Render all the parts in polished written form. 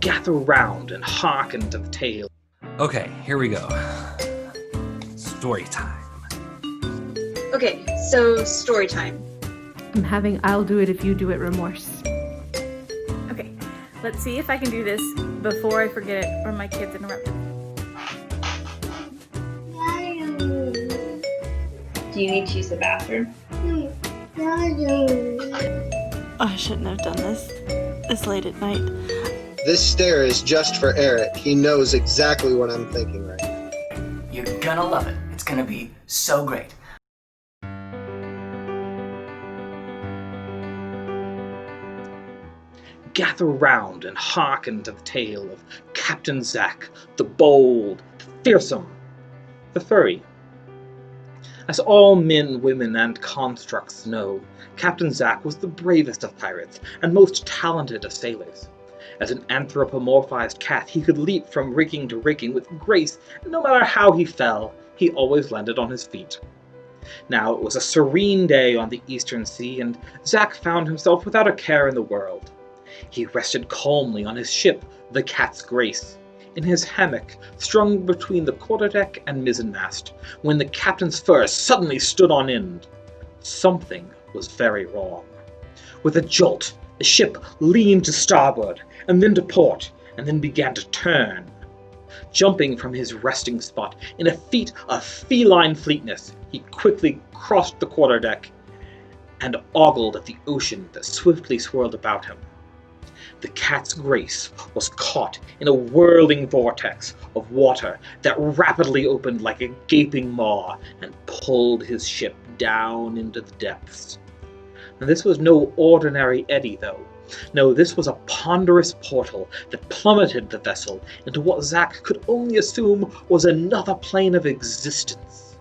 gather round and hearken to the tale. Okay, here we go. Story time. Okay, so story time. I'm having I'll do it if you do it remorse. Okay, let's see if I can do this before I forget it or my kids interrupt me. Do you need to use the bathroom? I shouldn't have done this late at night. This stare is just for Eric. He knows exactly what I'm thinking right now. You're gonna love it. It's gonna be so great. Gather round and hearken to the tale of Captain Xack, the bold, the fearsome, the furry. As all men, women, and constructs know, Captain Xack was the bravest of pirates and most talented of sailors. As an anthropomorphized cat, he could leap from rigging to rigging with grace, and no matter how he fell, he always landed on his feet. Now it was a serene day on the eastern sea, and Xack found himself without a care in the world. He rested calmly on his ship, the Cat's Grace, in his hammock, strung between the quarterdeck and mizzenmast, when the captain's fur suddenly stood on end. Something was very wrong. With a jolt, the ship leaned to starboard, and then to port, and then began to turn. Jumping from his resting spot in a feat of feline fleetness, he quickly crossed the quarterdeck and ogled at the ocean that swiftly swirled about him. The Cat's Grace was caught in a whirling vortex of water that rapidly opened like a gaping maw and pulled his ship down into the depths. And this was no ordinary eddy, though. No, this was a ponderous portal that plummeted the vessel into what Xack could only assume was another plane of existence.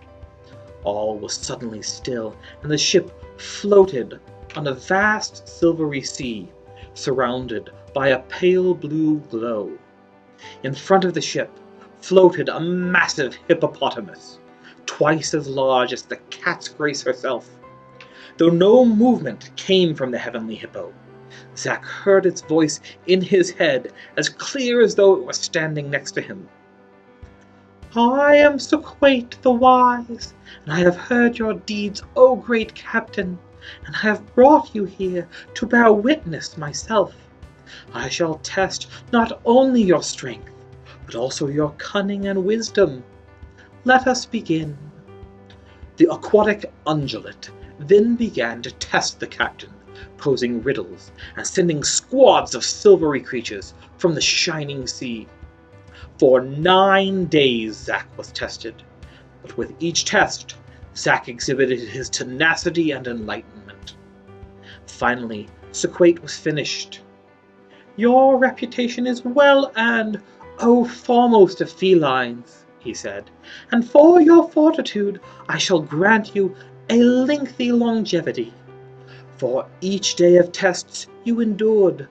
All was suddenly still, and the ship floated on a vast silvery sea, surrounded by a pale blue glow. In front of the ship floated a massive hippopotamus, twice as large as the Cat's Grace herself. Though no movement came from the heavenly hippo, Xack heard its voice in his head as clear as though it were standing next to him. "I am Xack the Wise, and I have heard your deeds, O great captain, and I have brought you here to bear witness myself. I shall test not only your strength, but also your cunning and wisdom. Let us begin." The aquatic undulate then began to test the captain, posing riddles and sending squads of silvery creatures from the shining sea. For 9 days Xack was tested, but with each test, Xack exhibited his tenacity and enlightenment. Finally, Xack was finished. "Your reputation is well earned, O foremost of felines," he said, "and for your fortitude I shall grant you a lengthy longevity. For each day of tests you endured,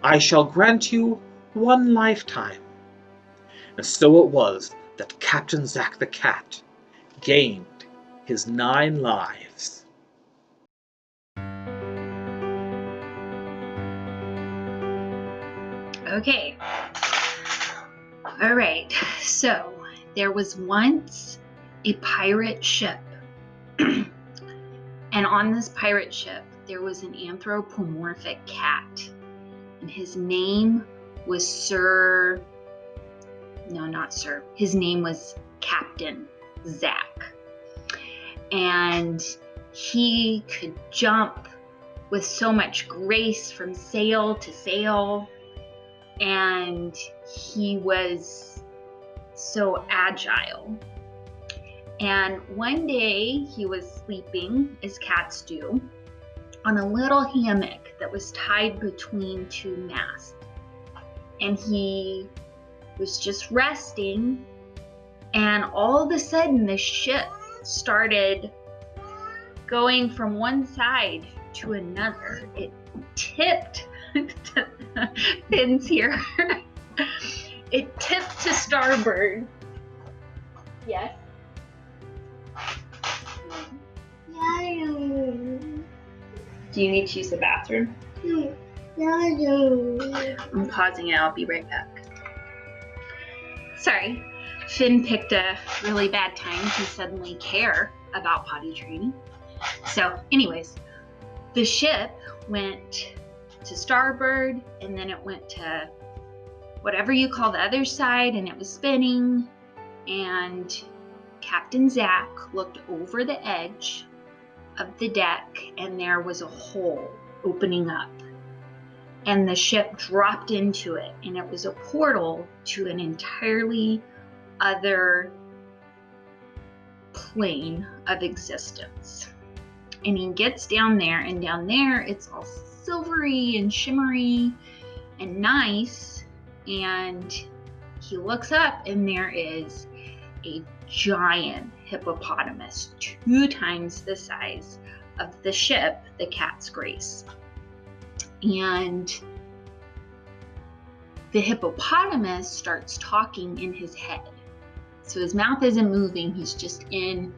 I shall grant you 1 lifetime." And so it was that Captain Xack the Cat gained his 9 lives. Okay. All right. So there was once a pirate ship. And on this pirate ship, there was an anthropomorphic cat. And his name was his name was Captain Xack. And he could jump with so much grace from sail to sail. And he was so agile. And one day he was sleeping, as cats do, on a little hammock that was tied between 2 masts. And he was just resting, and all of a sudden the ship started going from one side to another. It tipped Finn's here. It tipped to starboard. Yes. Do you need to use the bathroom? I'm pausing it. I'll be right back. Sorry. Finn picked a really bad time to suddenly care about potty training. So, anyways, the ship went to starboard, and then it went to whatever you call the other side, and it was spinning, and Captain Xack looked over the edge of the deck, and there was a hole opening up, and the ship dropped into it, and it was a portal to an entirely other plane of existence. And he gets down there, and down there it's all silvery and shimmery and nice, and he looks up, and there is a giant hippopotamus 2 times the size of the ship, the Cat's Grace. And the hippopotamus starts talking in his head. So his mouth isn't moving, he's just in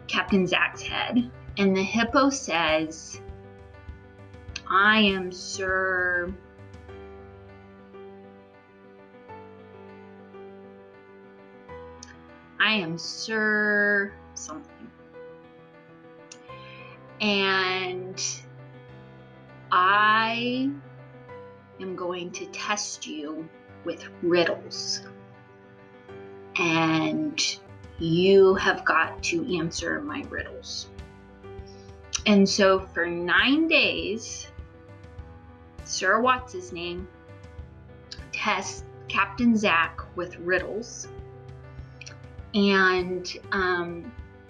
Captain Xack's head. And the hippo says, I am Sir... something. And I am going to test you with riddles. And you have got to answer my riddles. And so for 9 days, Sir what's his name tests Captain Xack with riddles. And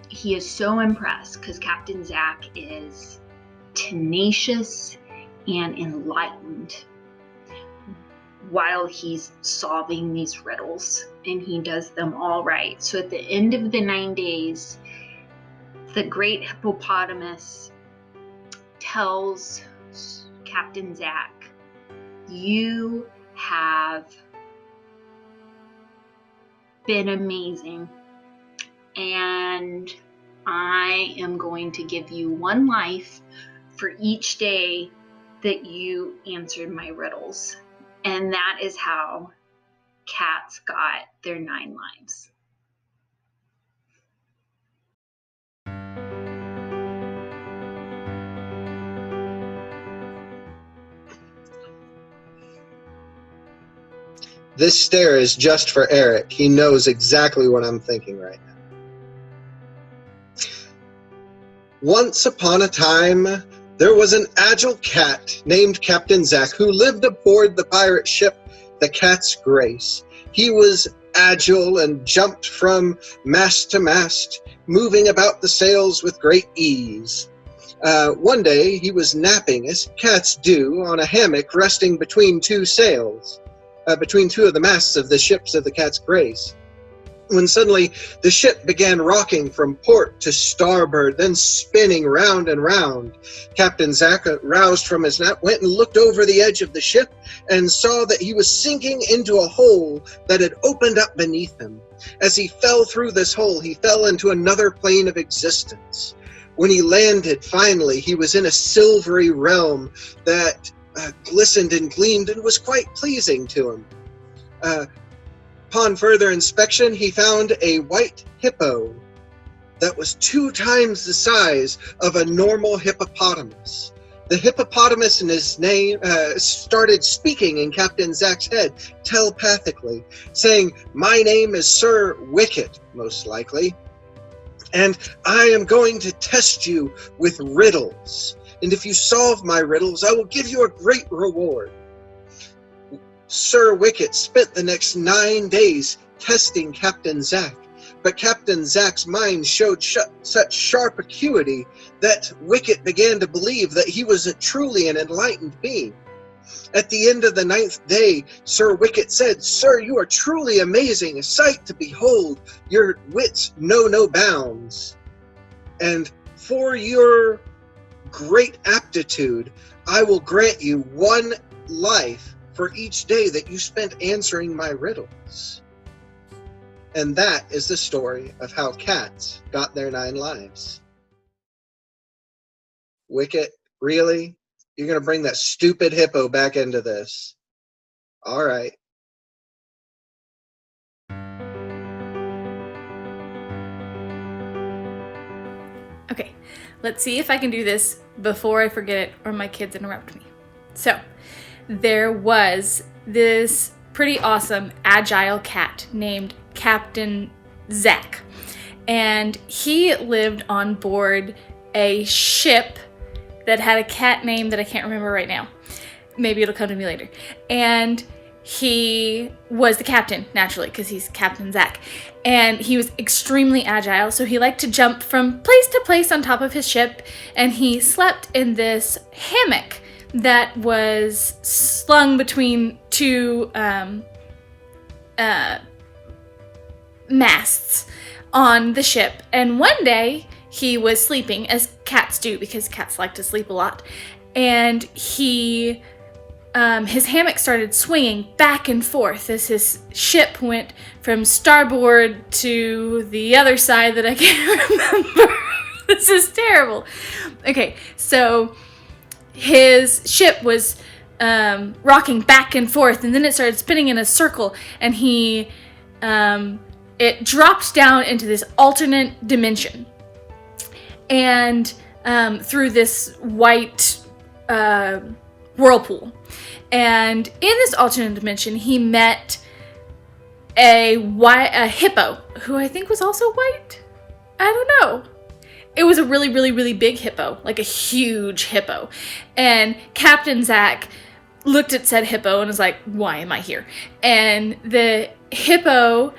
he is so impressed because Captain Xack is tenacious and enlightened while he's solving these riddles, and he does them all right. So at the end of the 9 days, the great hippopotamus tells Captain Xack, you have been amazing, and I am going to give you 1 life for each day that you answered my riddles. And that is how cats got their 9 lives. This stare is just for Eric. He knows exactly what I'm thinking right now. Once upon a time, there was an agile cat named Captain Xack who lived aboard the pirate ship, the Cat's Grace. He was agile and jumped from mast to mast, moving about the sails with great ease. One day, he was napping, as cats do, on a hammock resting between 2 sails. Between 2 of the masts of the ships of the Cat's Grace, when suddenly the ship began rocking from port to starboard, then spinning round and round. Captain Xack, roused from his nap, went and looked over the edge of the ship and saw that he was sinking into a hole that had opened up beneath him. As he fell through this hole, he fell into another plane of existence. When he landed, finally, he was in a silvery realm that glistened and gleamed and was quite pleasing to him. Upon further inspection, he found a white hippo that was 2 times the size of a normal hippopotamus. The hippopotamus in his name started speaking in Captain Xack's head telepathically, saying, "My name is Sir Wicket, most likely, and I am going to test you with riddles. And if you solve my riddles, I will give you a great reward." Sir Wicket spent the next 9 days testing Captain Xack, but Captain Xack's mind showed such sharp acuity that Wicket began to believe that he was truly an enlightened being. At the end of the 9th day, Sir Wicket said, "Sir, you are truly amazing, a sight to behold. Your wits know no bounds. And for your great aptitude, I will grant you 1 life for each day that you spent answering my riddles." And that is the story of how cats got their 9 lives. Wicket, really? You're going to bring that stupid hippo back into this. All right. Okay, let's see if I can do this before I forget it or my kids interrupt me. So, there was this pretty awesome agile cat named Captain Xack, and he lived on board a ship that had a cat name that I can't remember right now. Maybe it'll come to me later. And he was the captain, naturally, because he's Captain Xack. And he was extremely agile, so he liked to jump from place to place on top of his ship, and he slept in this hammock that was slung between two masts on the ship. And one day, he was sleeping, as cats do, because cats like to sleep a lot, and he... his hammock started swinging back and forth as his ship went from starboard to the other side that I can't remember. This is terrible. Okay, so his ship was rocking back and forth, and then it started spinning in a circle, and it dropped down into this alternate dimension. And through this white whirlpool. And in this alternate dimension, he met a hippo, who I think was also white. I don't know. It was a really, really, really big hippo, like a huge hippo. And Captain Xack looked at said hippo and was like, why am I here? And the hippo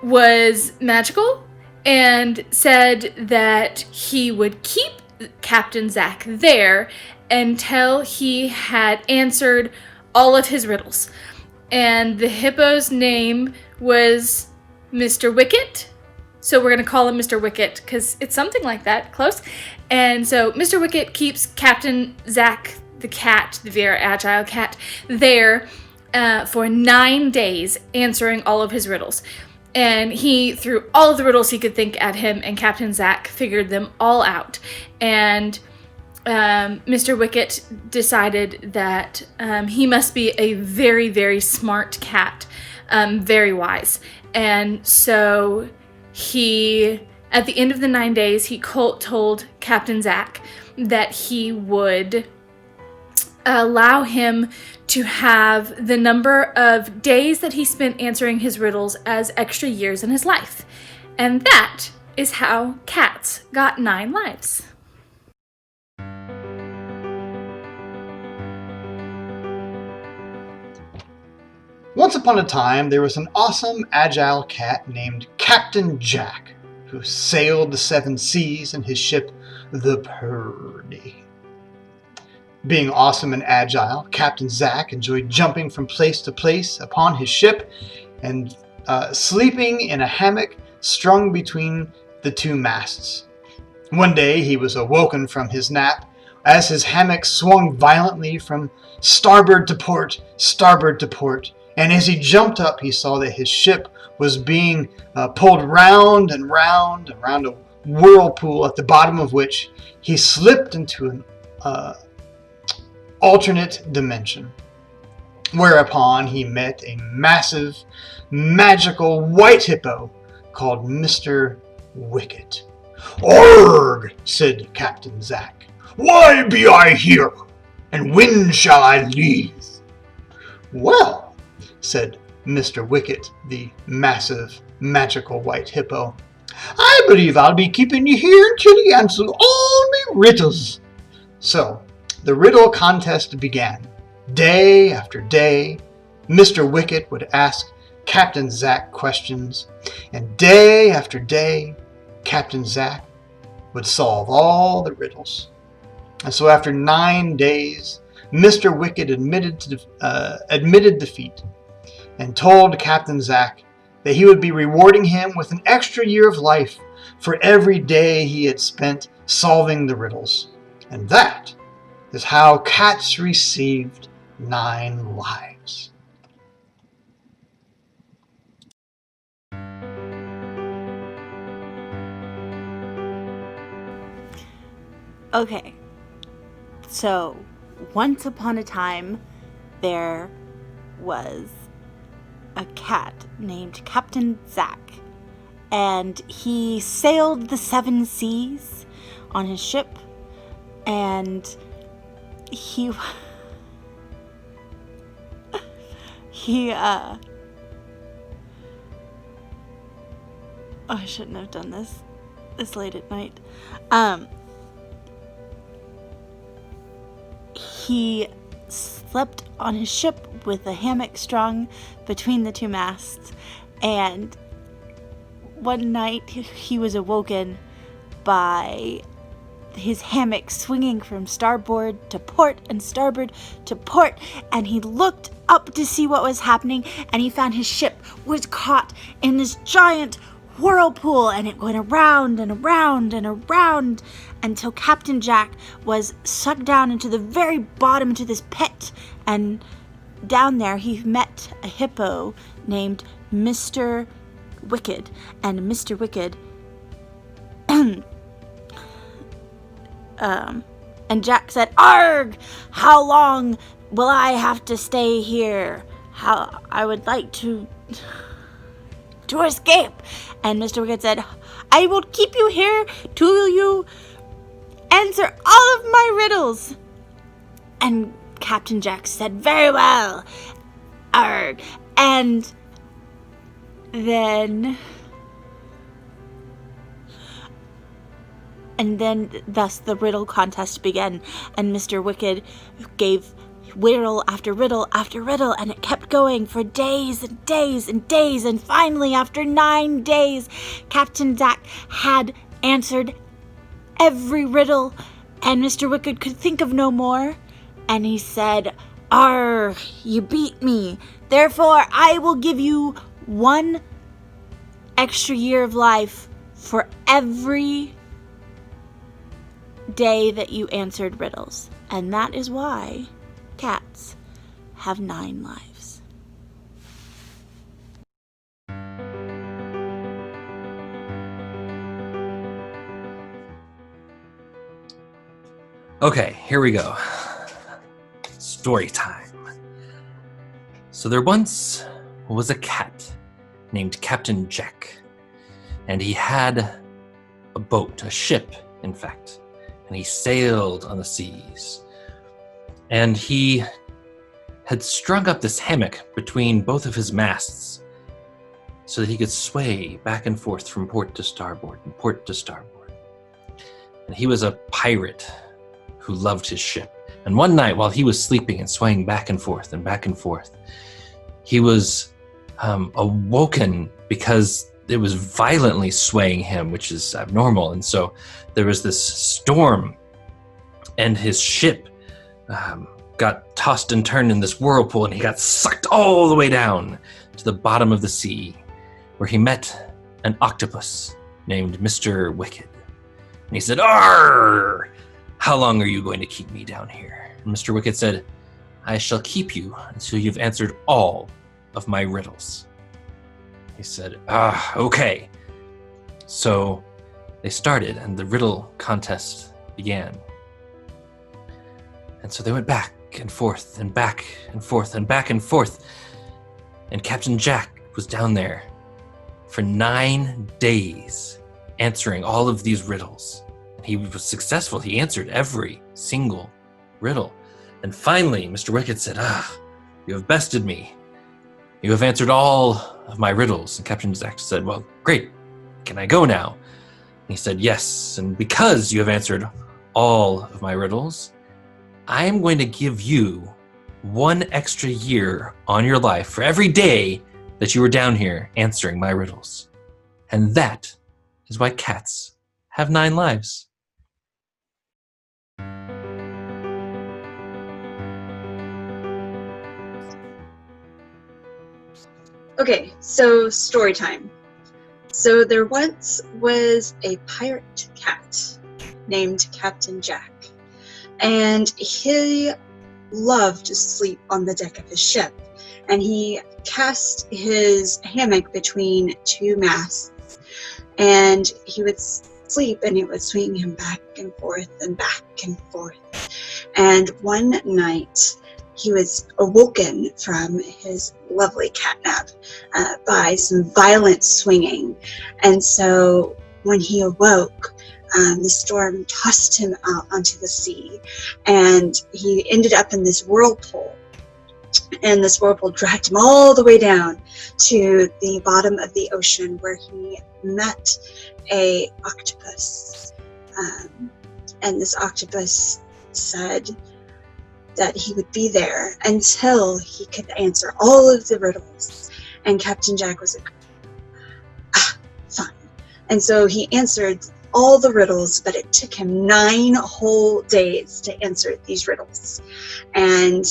was magical and said that he would keep Captain Xack there until he had answered all of his riddles. And the hippo's name was Mr. Wicket. So we're going to call him Mr. Wicket because it's something like that, close. And so Mr. Wicket keeps Captain Xack, the cat, the very agile cat, there for 9 days answering all of his riddles. And he threw all of the riddles he could think at him, and Captain Xack figured them all out. And Mr. Wicket decided that he must be a very, very smart cat, very wise. And so he, at the end of the 9 days, he told Captain Xack that he would allow him to have the number of days that he spent answering his riddles as extra years in his life. And that is how cats got 9 lives. Once upon a time, there was an awesome, agile cat named Captain Jack, who sailed the 7 seas in his ship, the Purdy. Being awesome and agile, Captain Xack enjoyed jumping from place to place upon his ship and sleeping in a hammock strung between the 2 masts. One day, he was awoken from his nap as his hammock swung violently from starboard to port, and as he jumped up, he saw that his ship was being pulled round and round and round a whirlpool, at the bottom of which he slipped into an alternate dimension, whereupon he met a massive, magical white hippo called Mr. Wicket. "Arrgh," said Captain Xack. "Why be I here, and when shall I leave?" "Well," said Mr. Wicket, the massive, magical white hippo, "I believe I'll be keeping you here until you answer all me riddles." So, the riddle contest began. Day after day, Mr. Wicket would ask Captain Xack questions, and day after day, Captain Xack would solve all the riddles. And so after 9 days, Mr. Wicket admitted defeat and told Captain Xack that he would be rewarding him with an extra year of life for every day he had spent solving the riddles. And that is how cats received 9 lives. Okay, so once upon a time, there was a cat named Captain Xack, and he sailed the 7 seas on his ship, and he I shouldn't have done this late at night. He slept on his ship with a hammock strung between the 2 masts, and one night he was awoken by his hammock swinging from starboard to port and starboard to port, and he looked up to see what was happening, and he found his ship was caught in this giant whirlpool, and it went around and around and around until Captain Jack was sucked down into the very bottom into this pit, and down there he met a hippo named Mr. Wicked, and Mr. Wicked and Jack said, "Arg! How long will I have to stay here? How I would like to escape." And Mr. Wicked said, "I will keep you here till you answer all of my riddles." And Captain Jack said, "Very well, arg." And then thus the riddle contest began, and Mr. Wicked gave riddle after riddle after riddle, and it kept going for days and days and days, and finally, after 9 days, Captain Xack had answered every riddle, and Mr. Wicked could think of no more, and he said, "Arr, you beat me. Therefore, I will give you 1 extra year of life for every day that you answered riddles." And that is why cats have 9 lives. Okay, here we go. Story time. So there once was a cat named Captain Jack, and he had a boat, a ship, in fact, and he sailed on the seas. And he had strung up this hammock between both of his masts so that he could sway back and forth from port to starboard and port to starboard. And he was a pirate who loved his ship. And one night, while he was sleeping and swaying back and forth, he was awoken because it was violently swaying him, which is abnormal. And so there was this storm, and his ship got tossed and turned in this whirlpool, and he got sucked all the way down to the bottom of the sea, where he met an octopus named Mr. Wicked. And he said, "Arr! How long are you going to keep me down here?" And Mr. Wicked said, "I shall keep you until you've answered all of my riddles." He said, "Okay." So they started, and the riddle contest began. And so they went back and forth and back and forth and back and forth. And Captain Jack was down there for 9 days answering all of these riddles. He was successful. He answered every single riddle. And finally, Mr. Wicked said, "You have bested me. You have answered all of my riddles." And Captain Xack said, "Well, great. Can I go now?" And he said, "Yes. And because you have answered all of my riddles, I am going to give you 1 extra year on your life for every day that you were down here answering my riddles." And that is why cats have 9 lives. Okay, so story time. So there once was a pirate cat named Captain Jack, and he loved to sleep on the deck of his ship, and he cast his hammock between 2 masts, and he would sleep, and it would swing him back and forth and back and forth. And one night, he was awoken from his lovely catnap by some violent swinging. And so when he awoke, the storm tossed him out onto the sea, and he ended up in this whirlpool. And this whirlpool dragged him all the way down to the bottom of the ocean, where he met a octopus. And this octopus said that he would be there until he could answer all of the riddles. And Captain Jack was like, fine. And so he answered all the riddles, but it took him 9 whole days to answer these riddles. And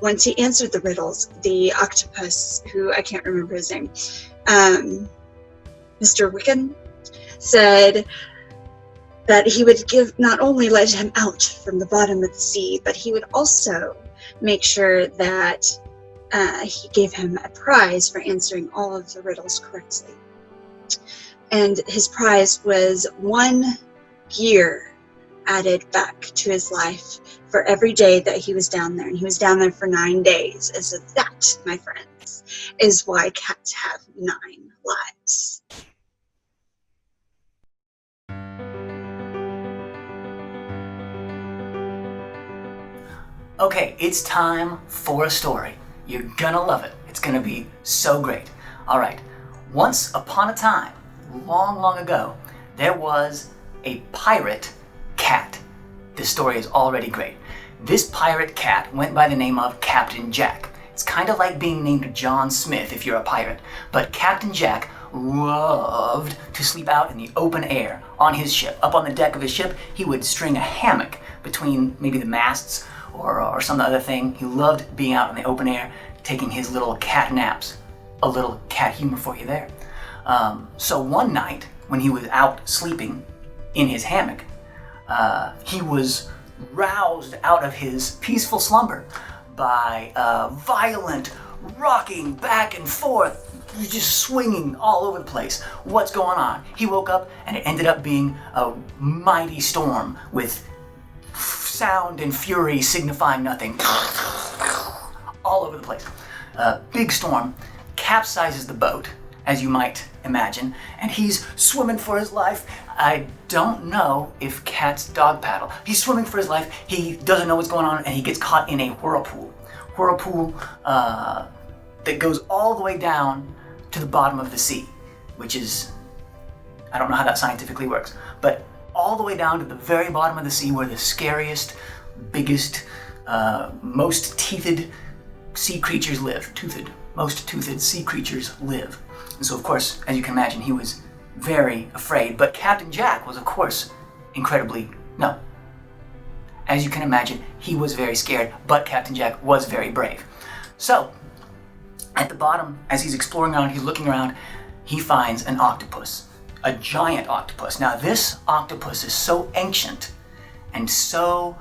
once he answered the riddles, the octopus, who I can't remember his name, Mr. Wiccan, said that he would not only let him out from the bottom of the sea, but he would also make sure that he gave him a prize for answering all of the riddles correctly. And his prize was 1 year added back to his life for every day that he was down there. And he was down there for 9 days. And so that, my friends, is why cats have 9 lives. Okay, it's time for a story. You're gonna love it. It's gonna be so great. All right, once upon a time, long, long ago, there was a pirate cat. This story is already great. This pirate cat went by the name of Captain Jack. It's kind of like being named John Smith if you're a pirate, but Captain Jack loved to sleep out in the open air on his ship. Up on the deck of his ship, he would string a hammock between maybe the masts or some other thing. He loved being out in the open air, taking his little cat naps. A little cat humor for you there. So one night, when he was out sleeping in his hammock, he was roused out of his peaceful slumber by violent rocking back and forth, just swinging all over the place. What's going on? He woke up and it ended up being a mighty storm with sound and fury signifying nothing. All over the place. Big storm capsizes the boat, as you might imagine, and he's swimming for his life. I don't know if cats dog paddle. He's swimming for his life. He doesn't know what's going on, and he gets caught in a whirlpool. Whirlpool that goes all the way down to the bottom of the sea, which is, I don't know how that scientifically works, but all the way down to the very bottom of the sea, where the scariest, biggest, most teethed sea creatures live. Most toothed sea creatures live. And so, of course, as you can imagine, he was very afraid. But Captain Jack was, of course, as you can imagine, he was very scared, but Captain Jack was very brave. So, at the bottom, as he's exploring around, he's looking around, he finds an octopus. A giant octopus. Now, this octopus is so ancient and so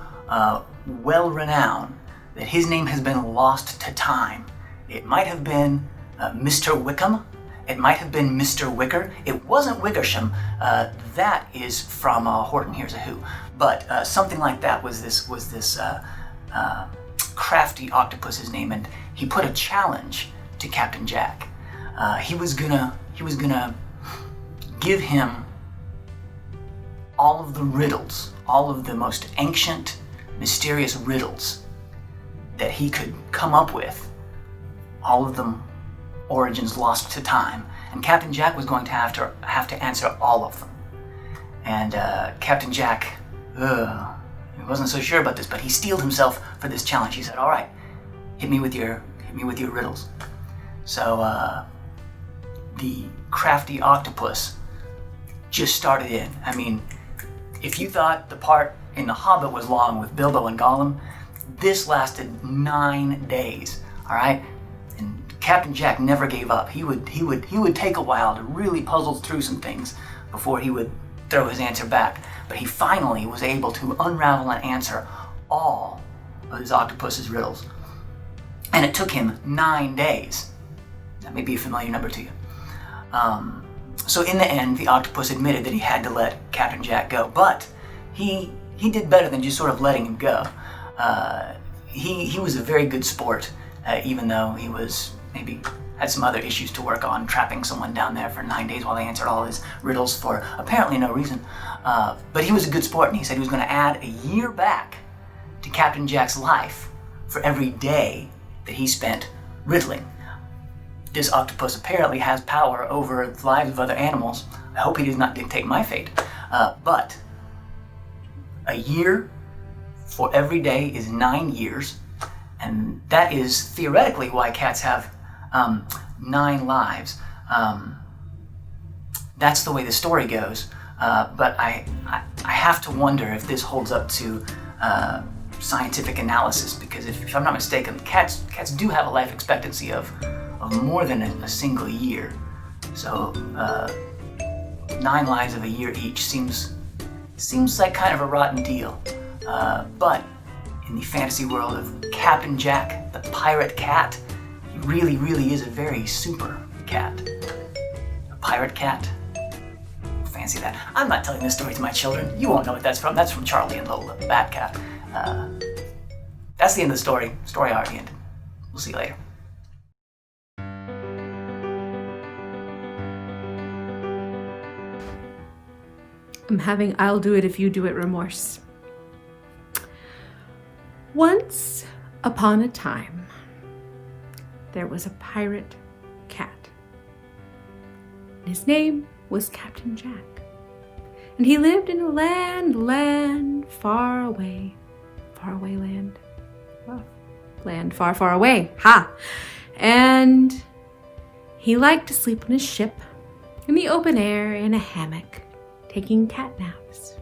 well-renowned that his name has been lost to time. It might have been Mr. Wickham. It might have been Mr. Wicker. It wasn't Wickersham. That is from Horton Hears a Who. But something like that was this crafty octopus's name, and he put a challenge to Captain Jack. He was gonna give him all of the riddles, all of the most ancient, mysterious riddles that he could come up with, all of them origins lost to time, and Captain Jack was going to have to answer all of them. And Captain Jack, he wasn't so sure about this, but he steeled himself for this challenge. He said, "All right, hit me with your riddles." So the crafty octopus just started in. I mean, if you thought the part in The Hobbit was long with Bilbo and Gollum, this lasted 9 days. All right. Captain Jack never gave up. He would take a while to really puzzle through some things before he would throw his answer back. But he finally was able to unravel and answer all of his octopus's riddles. And it took him 9 days. That may be a familiar number to you. So in the end, the octopus admitted that he had to let Captain Jack go. But he he did better than just sort of letting him go. He was a very good sport, even though he was maybe had some other issues to work on, trapping someone down there for 9 days while they answered all his riddles for apparently no reason. But he was a good sport, and he said he was going to add a year back to Captain Jack's life for every day that he spent riddling. This octopus apparently has power over the lives of other animals. I hope he does not dictate my fate. But a year for every day is 9 years, and that is theoretically why cats have 9 lives. That's the way the story goes. But I have to wonder if this holds up to scientific analysis, because if I'm not mistaken, cats do have a life expectancy of more than a single year. So 9 lives of a year each seems like kind of a rotten deal. But in the fantasy world of Captain Jack, the pirate cat, he really, really is a very super cat. A pirate cat. Fancy that. I'm not telling this story to my children. You won't know what that's from. That's from Charlie and Lola, the Bat Cat. That's the end of the story. Story already ended. We'll see you later. I'm having I'll do it if you do it remorse. Once upon a time, there was a pirate cat. His name was Captain Jack. And he lived in a land far away. Faraway land. Oh, land far, far away. Ha! And he liked to sleep on his ship in the open air in a hammock, taking cat naps.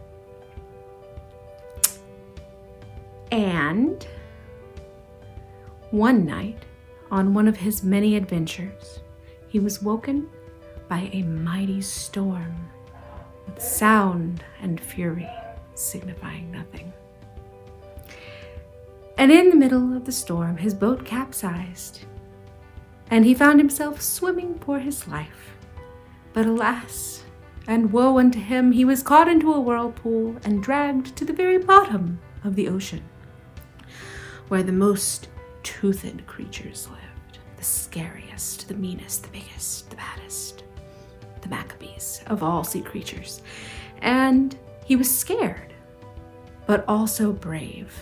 And one night, on one of his many adventures, he was woken by a mighty storm, with sound and fury signifying nothing. And in the middle of the storm, his boat capsized, and he found himself swimming for his life. But alas, and woe unto him, he was caught into a whirlpool and dragged to the very bottom of the ocean, where the most toothed creatures lived, the scariest, the meanest, the biggest, the baddest, the Maccabees of all sea creatures. And he was scared, but also brave.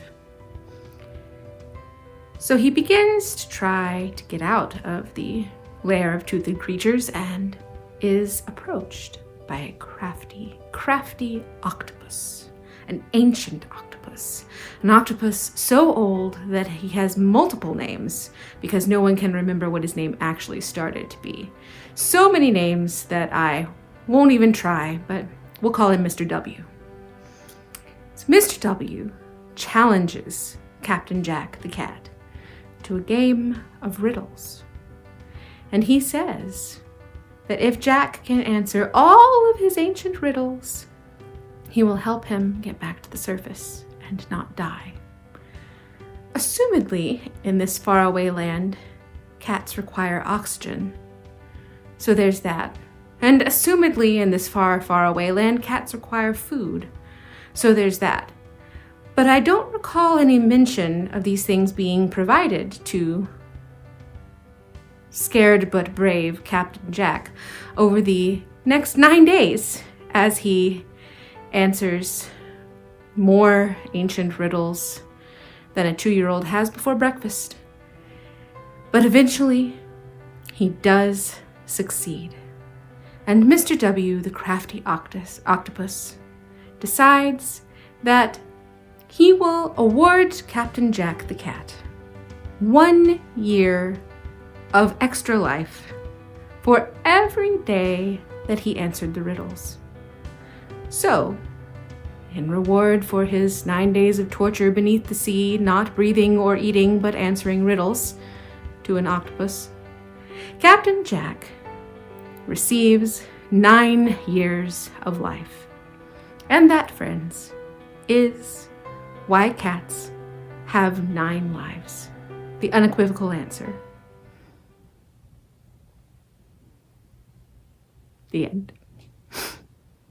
So he begins to try to get out of the lair of toothed creatures and is approached by a crafty octopus, an ancient octopus, an octopus so old that he has multiple names because no one can remember what his name actually started to be. So many names that I won't even try, but we'll call him Mr. W. So Mr. W challenges Captain Jack the cat to a game of riddles. And he says that if Jack can answer all of his ancient riddles, he will help him get back to the surface and not die. Assumedly, in this faraway land, cats require oxygen. So there's that. And assumedly, in this far, far away land, cats require food. So there's that. But I don't recall any mention of these things being provided to scared but brave Captain Jack over the next 9 days as he answers more ancient riddles than a 2-year-old has before breakfast. But eventually, he does succeed. And Mr. W, the crafty octopus, decides that he will award Captain Jack the cat 1 year of extra life for every day that he answered the riddles. So, in reward for his 9 days of torture beneath the sea, not breathing or eating but answering riddles to an octopus, Captain Jack receives 9 years of life. And that, friends, is why cats have 9 lives. The unequivocal answer. The end.